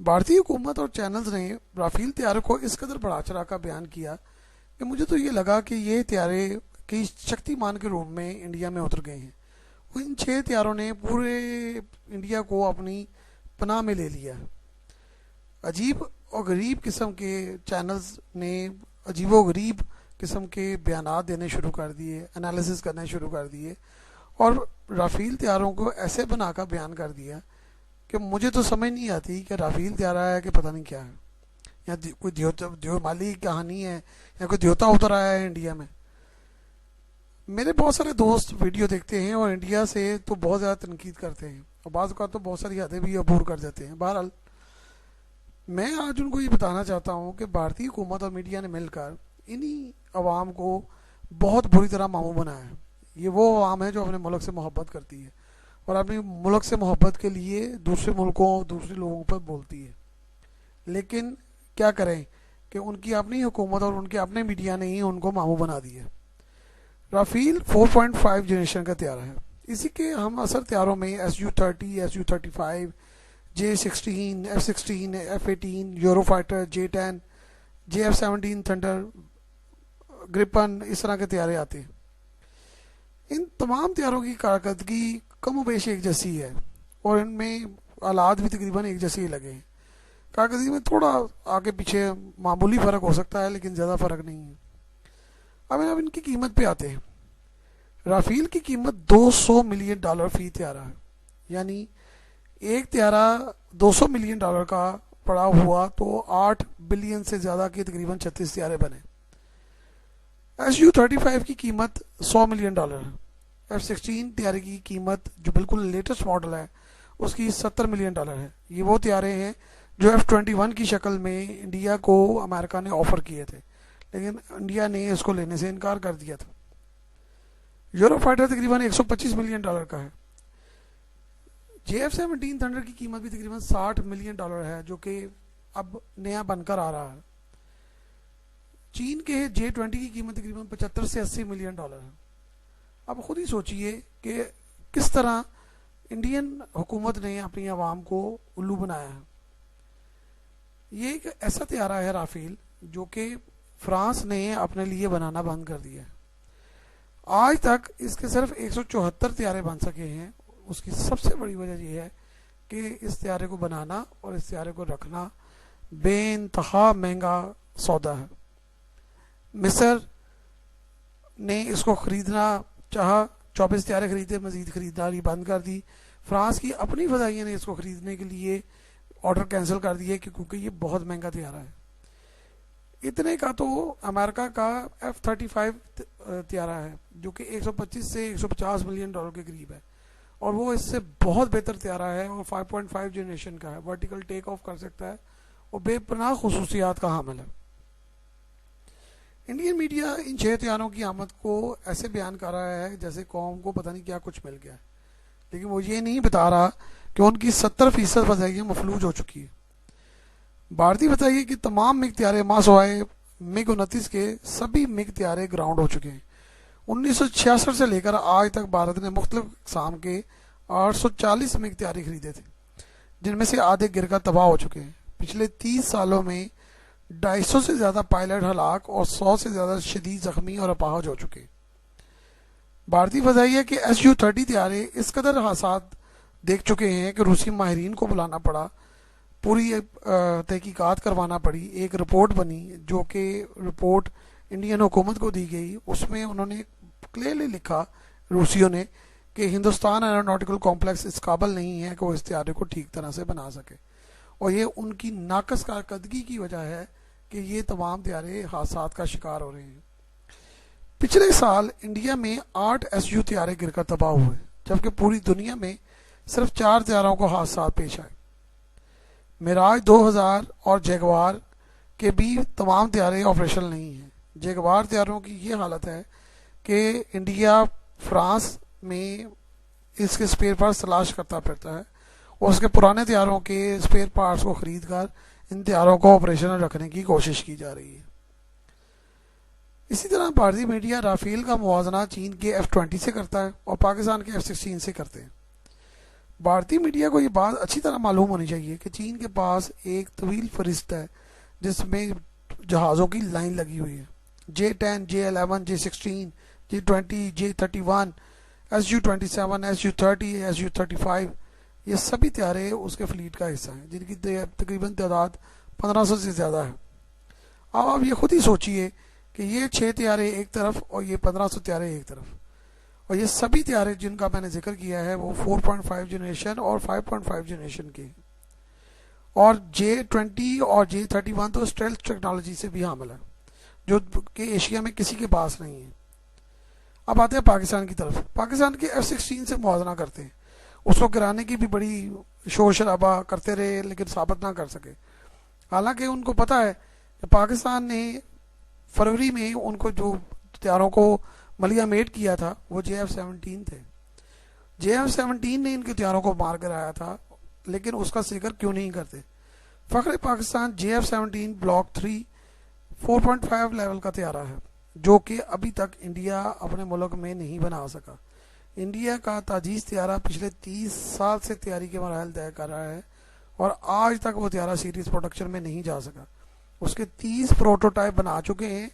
भारतीय हुकूमत और चैनल्स ने राफेल तैयारों को इस कदर बढ़ा चढ़ा कर बयान किया कि मुझे तो ये लगा कि ये तैयारे कई शक्तिमान के रूप में इंडिया में उतर गए हैं। और इन 6 तैयारों ने पूरे इंडिया को अपनी पनाह में ले लिया। अजीब और गरीब किस्म के चैनल्स ने अजीब व गरीब किस्म के बयानात देने शुरू कर दिए, एनालिसिस करने शुरू कर दिए और राफेल तैयारों को ऐसे बनाकर बयान कर दिया कि मुझे तो समझ नहीं आती कि राफेल तैयार आया है कि पता नहीं क्या है, या कोई देवमाली की कहानी है या कोई देवता उतर आया है इंडिया में। मेरे बहुत सारे दोस्त वीडियो देखते हैं और इंडिया से तो बहुत ज़्यादा तनकीद करते हैं और बाज़ का तो बहुत सारी हदें भी अबूर कर देते हैं। बहरहाल मैं आज उनको ये बताना चाहता हूँ कि भारतीय हुकूमत और मीडिया ने मिलकर इन्हीं अवाम को बहुत बुरी तरह मामू बनाया है। ये वो अवाम है जो अपने मुल्क से मोहब्बत करती है और अपने मुल्क से मोहब्बत के लिए दूसरे मुल्कों दूसरे लोगों पर बोलती है। लेकिन क्या करें कि उनकी अपनी हुकूमत और उनके अपने मीडिया ने ही उनको मामू बना दिया। राफेल 4.5 जनरेशन का तैयार है। इसी के हम असर तैयारों में SU-30, SU-35, J-16, F-16, F-18, Eurofighter, J-10, JF-17 thunder, Gripen, इस तरह के तैयारे आते हैं। इन तमाम तैयारों की कारकर्दगी कम बेश एक जैसी है और इनमें आलात भी तकरीबन एक जैसे ही लगे हैं। कारकर्दगी में थोड़ा आगे पीछे मामूली फ़र्क हो सकता है, लेकिन ज़्यादा फ़र्क नहीं है। अब इनकी कीमत पे आते हैं। राफेल की कीमत $200 मिलियन फी तैयारा है, यानी एक तैयारा $200 मिलियन का पड़ा हुआ तो 8 बिलियन से ज़्यादा के तकरीबन 36 तैयारे बने। SU-35 की कीमत $100 मिलियन है। F-16 तैयारे की कीमत जो बिल्कुल लेटेस्ट मॉडल है उसकी $70 मिलियन है। ये वो तैयारे हैं जो F-21 की शक्ल में इंडिया को अमेरिका ने ऑफ़र किए थे, लेकिन इंडिया ने इसको लेने से इनकार कर दिया था। यूरोफाइटर तकरीबन $125 मिलियन का है। JF-17 थंडर की कीमत भी तकरीबन $60 मिलियन है, जो कि अब नया बनकर आ रहा है। चीन के J-20 की कीमत तकरीबन 75 से 80 मिलियन है। अब खुद ही सोचिए कि किस तरह इंडियन हुकूमत ने अपनी आवाम को उल्लू बनाया है। ये एक ऐसा तैयारा है राफेल जो कि फ्रांस ने अपने लिए बनाना बंद कर दिया है। आज तक इसके सिर्फ 174 तैयारे बन सके हैं। उसकी सबसे बड़ी वजह यह है कि इस तैयारे को बनाना और इस तैयारे को रखना बेइंतहा महंगा सौदा है। मिस्र ने इसको ख़रीदना चाहा, 24 तैयारे खरीदे, मजीद खरीदारी बंद कर दी। फ्रांस की अपनी फदाइया ने इसको ख़रीदने के लिए ऑर्डर कैंसिल कर दिए क्योंकि ये बहुत महंगा तैयारा है। इतने का तो अमेरिका का F-35 तैयारा है जो कि 125 से 150 मिलियन डॉलर के करीब है और वो इससे बहुत बेहतर तैयारा है और 5.5 जनरेशन का है, वर्टिकल टेक ऑफ कर सकता है और बेपनाह खुसूसियात का हामिल है। इंडियन मीडिया इन 6 तैयारों की आमद को ऐसे बयान कर रहा है जैसे कौम को पता नहीं क्या कुछ मिल गया है, लेकिन वो ये नहीं बता रहा कि उनकी 70% फजाइयाँ मफलूज हो चुकी है। भारतीय बताइए कि तमाम मिग तैयारे मासवाए MiG-29 के सभी मिग तैयारे ग्राउंड हो चुके हैं। 1966 से लेकर आज तक भारत ने मुख्तलिफ इक़साम के 840 मिग तैयारे खरीदे थे, जिनमें से आधे गिरकर तबाह हो चुके हैं। पिछले 30 सालों में 250 से ज़्यादा पायलट हलाक और 100 से ज़्यादा शदीद जख्मी और अपाहज हो चुके हैं। भारतीय फजाइया के SU-30 तैयारे इस कदर हादसात देख चुके हैं कि रूसी माहिरीन को बुलाना पड़ा, पूरी तहकीकात करवाना पड़ी। एक रिपोर्ट बनी जो कि रिपोर्ट इंडियन हुकूमत को दी गई। उसमें उन्होंने क्लियरली लिखा रूसियों ने कि हिंदुस्तान एरोनॉटिकल कॉम्प्लेक्स इस काबिल नहीं है कि वो इस तैयारे को ठीक तरह से बना सके और ये उनकी नाकस कारकर्दगी की वजह है कि ये तमाम तैयारे हादसात का शिकार हो रहे हैं। पिछले साल इंडिया में 8 SU तैयारे गिरकर तबाह हुए, जबकि पूरी दुनिया में सिर्फ 4 तैयारों को हादसा पेश आए। मिराज 2000 और जैगवार के भी तमाम तैयारे ऑपरेशनल नहीं हैं। जैगवार तैयारों की ये हालत है कि इंडिया फ्रांस में इसके स्पेयर पार्ट्स तलाश करता फिरता है और उसके पुराने तैयारों के स्पेयर पार्ट्स को ख़रीद कर इन तैयारों को ऑपरेशनल रखने की कोशिश की जा रही है। इसी तरह भारतीय मीडिया राफेल का मुवाजना चीन के F-20 से करता है और पाकिस्तान के F-16 से करते हैं। भारतीय मीडिया को ये बात अच्छी तरह मालूम होनी चाहिए कि चीन के पास एक तवील फहरिस्त है जिसमें जहाज़ों की लाइन लगी हुई है। J-10, J-11, J-16, J-20, J-31, SU-27, SU-30, SU-35, ये सभी त्यारे उसके फ्लीट का हिस्सा हैं जिनकी तकरीबन तादाद 1500 से ज़्यादा है। अब आप ये खुद ही सोचिए कि ये 6 त्यारे एक तरफ और ये 1500 त्यारे एक तरफ, और ये सभी त्यारे जिनका मैंने जिक्र किया है वो 4.5 जनरेशन और 5.5 जनरेशन के, और J-20 और J-31 तो स्टेल्थ टेक्नोलॉजी से भी हामिल है जो कि एशिया में किसी के पास नहीं है। अब आते हैं पाकिस्तान की तरफ। पाकिस्तान के F-16 से मुआवजा करते हैं, उसको गिराने की भी बड़ी शोर शराबा करते रहे लेकिन साबित ना कर सके। हालांकि उनको पता है कि पाकिस्तान ने फरवरी में उनको जो हथियारों को मलिया मेट किया था वो JF-17 थे। JF-17 ने इनके हथियारों को मार गिराया था, लेकिन उसका जिक्र क्यों नहीं करते। फख्र पाकिस्तान JF-17 ब्लॉक 3 4.5 लेवल का तैयारा है जो कि अभी तक इंडिया अपने मुल्क में नहीं बना सका। इंडिया का ताजीज़ तैयारा पिछले 30 साल से तैयारी के मराहल तय कर रहा है और आज तक वो तैयारा सीरीज प्रोडक्शन में नहीं जा सका। उसके 30 प्रोटोटाइप बना चुके हैं,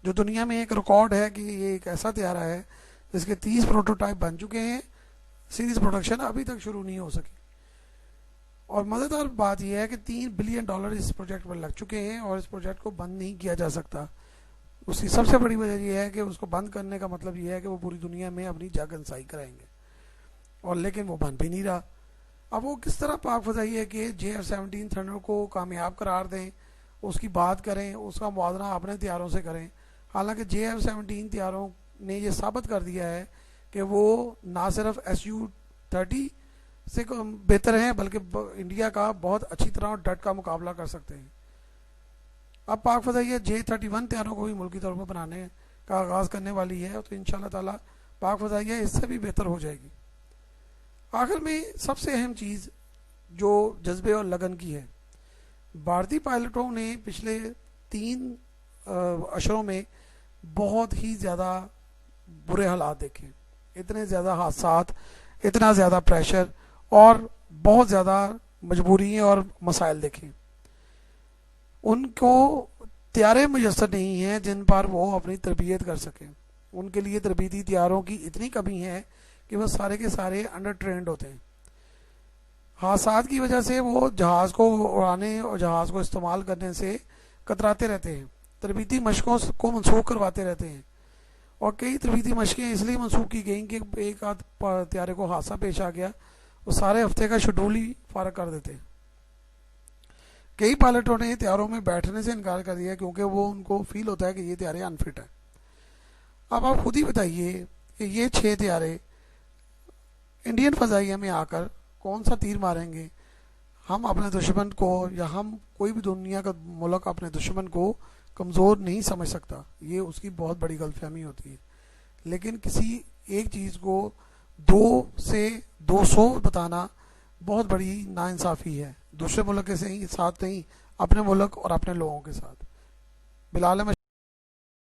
जो दुनिया में एक रिकॉर्ड है कि ये एक ऐसा तैयारा है जिसके 30 प्रोटोटाइप बन चुके हैं, सीरीज प्रोडक्शन अभी तक शुरू नहीं हो सकी। और मज़ेदार बात यह है कि $3 बिलियन इस प्रोजेक्ट पर लग चुके हैं और इस प्रोजेक्ट को बंद नहीं किया जा सकता। उसकी सबसे बड़ी वजह यह है कि उसको बंद करने का मतलब यह है कि वो पूरी दुनिया में अपनी जागनसाई कराएंगे, और लेकिन वो बन भी नहीं रहा। अब वो किस तरह पाक फजाई है कि JF-17 थंडर को कामयाब करार दें, उसकी बात करें, उसका मुआवजा अपने तैयारों से करें। हालांकि JF-17 तैयारों ने यह साबित कर दिया है कि वो ना सिर्फ SU-30 से बेहतर हैं बल्कि इंडिया का बहुत अच्छी तरह और डट का मुकाबला कर सकते हैं। अब पाक फजाइया J-31 तैयारों को भी मुल्की तौर पर बनाने का आगाज़ करने वाली है, तो इंशाल्लाह ताला पाक फजाइया इससे भी बेहतर हो जाएगी। आखिर में सबसे अहम चीज़ जो जज्बे और लगन की है, भारतीय पायलटों ने पिछले 3 अशरों में बहुत ही ज़्यादा बुरे हालात देखे, इतने ज़्यादा हादसात, इतना ज़्यादा प्रेशर और बहुत ज़्यादा मजबूरियाँ और मसाइल देखे। उनको तैयारे मुयसर नहीं हैं जिन पर वो अपनी तरबियत कर सकें। उनके लिए तरबीती तैयारों की इतनी कमी है कि वह सारे के सारे अंडर ट्रेंड होते हैं। हादसात की वजह से वो जहाज़ को उड़ाने और जहाज़ को इस्तेमाल करने से कतराते रहते हैं, तरबीती मशकों को मनसूख करवाते रहते हैं, और कई तरबीती मशकें इसलिए मनसूख की गई कि एक आध तैयारे को हादसा पेश आ गया, वो सारे हफ्ते का शेड्यूल ही फारग कर देते हैं। कई पायलटों ने तैयारों में बैठने से इनकार कर दिया क्योंकि वो उनको फील होता है कि ये तैयारे अनफिट है। अब आप खुद ही बताइए कि ये 6 तैयारे इंडियन फ़ज़ाइया में आकर कौन सा तीर मारेंगे। हम अपने दुश्मन को, या हम कोई भी दुनिया का मुल्क अपने दुश्मन को कमज़ोर नहीं समझ सकता, ये उसकी बहुत बड़ी गलतफहमी होती है। लेकिन किसी एक चीज़ को 2 से 200 बताना बहुत बड़ी नाइंसाफ़ी है, दूसरे मुल्क के साथ नहीं, अपने मुल्क और अपने लोगों के साथ। बिलाल